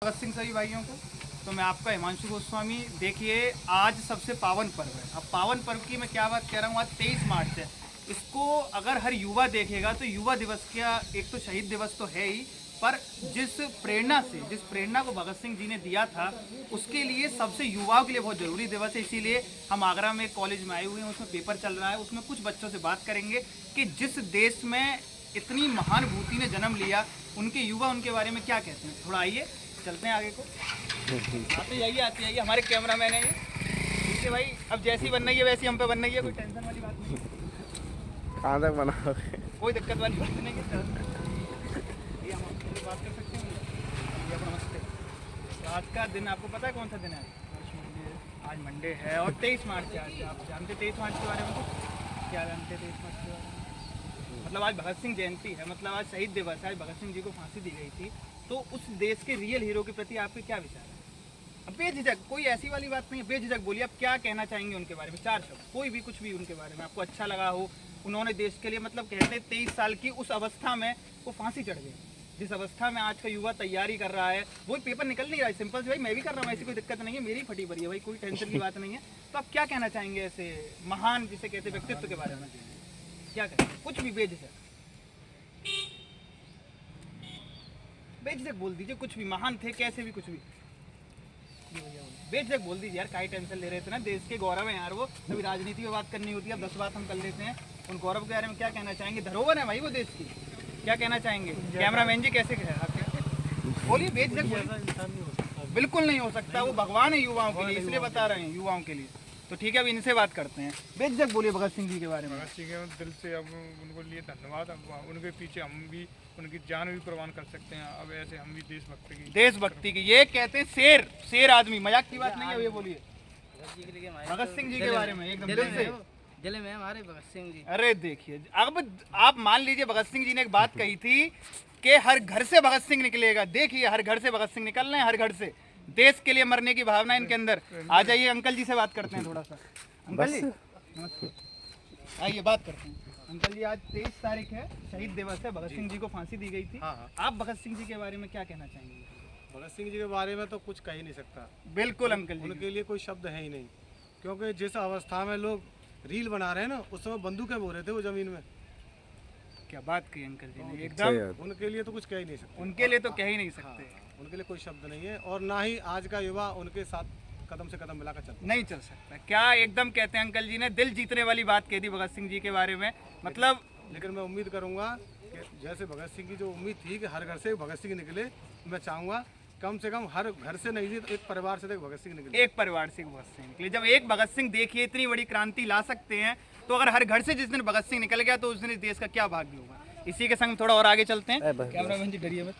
भगत सिंह सभी भाइयों को। तो मैं आपका हिमांशु गोस्वामी। देखिए, आज सबसे पावन पर्व है। अब पावन पर्व की मैं क्या बात कह रहा हूँ, आज 23 मार्च है। इसको अगर हर युवा देखेगा तो युवा दिवस का एक तो शहीद दिवस तो है ही, पर जिस प्रेरणा को भगत सिंह जी ने दिया था, उसके लिए सबसे युवाओं के लिए बहुत ज़रूरी दिवस है। इसीलिए हम आगरा में एक कॉलेज में आए हुए हैं, उसमें पेपर चल रहा है। उसमें कुछ बच्चों से बात करेंगे कि जिस देश में इतनी महानुभूति ने जन्म लिया, उनके युवा उनके बारे में क्या कहते हैं। थोड़ा आइए, चलते हैं आगे को। आते जाइए, हमारे कैमरा मैन है ये। ठीक है भाई, अब जैसी बन रही है वैसी हम पे बन रही है, कोई टेंशन वाली बात नहीं है। कहाँ तक बना कोई दिक्कत वाली बात नहीं है। ये हम आपसे बात कर सकते हैं। भैया नमस्ते। तो आज का दिन आपको पता है कौन सा दिन है? आज मंडे है और 23 मार्च है। आज आप जानते 23 मार्च के बारे में? तो क्या जानते 23 मार्च के बारे में? मतलब आज भगत सिंह जयंती है, मतलब आज शहीद दिवस है। आज भगत सिंह जी को फांसी दी गई थी। तो उस देश के रियल हीरो के प्रति आपके क्या विचार है? अब बेझिझक, कोई ऐसी वाली बात नहीं है, बेझिझक बोलिए आप क्या कहना चाहेंगे उनके बारे में। 4 शब्द, कोई भी, कुछ भी उनके बारे में आपको अच्छा लगा हो। उन्होंने देश के लिए, मतलब कहते हैं 23 साल की उस अवस्था में वो फांसी चढ़ गई। जिस अवस्था में आज का युवा तैयारी कर रहा है, वही पेपर निकल नहीं रहा है। सिंपल से भाई, मैं भी कर रहा हूँ, ऐसी कोई दिक्कत नहीं है, मेरी फटी पड़ी है भाई, कोई टेंशन की बात नहीं है। तो आप क्या कहना चाहेंगे ऐसे महान, जिसे कहते हैं, व्यक्तित्व के बारे में? क्या कहेंगे? कुछ भी, बेझिझक बेझिझक बोल दीजिए, कुछ भी। महान थे कैसे भी, कुछ भी बेझिझक बोल दीजिए यार, काई टेंशन ले रहे थे ना। देश के गौरव है यार वो। कभी राजनीति में बात करनी होती है, अब 10 बात हम कर लेते हैं। उन गौरव के बारे में क्या कहना चाहेंगे? धरोहर है भाई वो देश की। क्या कहना चाहेंगे? कैमरामैन जी कैसे कहे आप? बोलिए, बेझिझक बोलिए। बिल्कुल नहीं हो सकता, वो भगवान है युवाओं के लिए, इसलिए बता रहे हैं युवाओं के लिए। तो ठीक है, अब इनसे बात करते हैं। बेझिझक बोलिए भगत सिंह जी के बारे में। भगत सिंह के दिल से अब उनको लिए धन्यवाद। अब उनके पीछे हम भी उनकी जान भी कुर्बान कर सकते हैं। अब ऐसे हम भी देशभक्ति की ये कहते हैं शेर आदमी, मजाक की बात नहीं है। ये बोलिए भगत सिंह जी के बारे में एकदम दिल से। दिल में हमारे भगत सिंह जी। अरे देखिए, अब आप मान लीजिए भगत सिंह जी ने एक बात कही थी कि हर घर से भगत सिंह निकलेगा। देखिए, हर घर से भगत सिंह निकल रहे हैं, हर घर से। देश के लिए मरने की भावना इनके अंदर। आ जाइए, अंकल जी से बात करते हैं थोड़ा सा। अंकल जी नमस्ते, आइए बात करते हैं। अंकल जी, आज 23 तारीख है, शहीद दिवस है। भगत सिंह जी को फांसी दी गई थी। हाँ। आप भगत सिंह जी के बारे में क्या कहना चाहेंगे? भगत सिंह जी के बारे में तो कुछ कह ही नहीं सकता। बिल्कुल अंकल जी, उनके लिए कोई शब्द है ही नहीं। क्योंकि जिस अवस्था में लोग रील बना रहे हैं ना, उस समय बंदूकें बो रहे थे वो जमीन में। क्या बात की अंकल जी ने, एकदम। उनके लिए तो कुछ कह ही नहीं सकते। उनके लिए तो कह ही नहीं सकते। उनके लिए कोई शब्द नहीं है, और ना ही आज का युवा उनके साथ कदम से कदम मिलाकर चलता नहीं चल सकता। क्या एकदम कहते हैं अंकल जी ने, दिल जीतने वाली बात कह दी भगत सिंह जी के बारे में। मतलब लेकिन मैं उम्मीद करूंगा कि जैसे भगत सिंह की जो उम्मीद थी कि हर घर से भगत सिंह निकले, मैं चाहूँगा कम से कम हर घर से नहीं तो एक परिवार से एक भगत सिंह निकले। एक परिवार से भगत सिंह निकले। जब एक भगत सिंह देखिए इतनी बड़ी क्रांति ला सकते हैं, तो अगर हर घर से जिस दिन भगत सिंह निकल गया तो उस दिन इस देश का क्या भाग्य होगा। इसी के संग थोड़ा और आगे चलते हैं। कैमरामैन जी डरिए मत।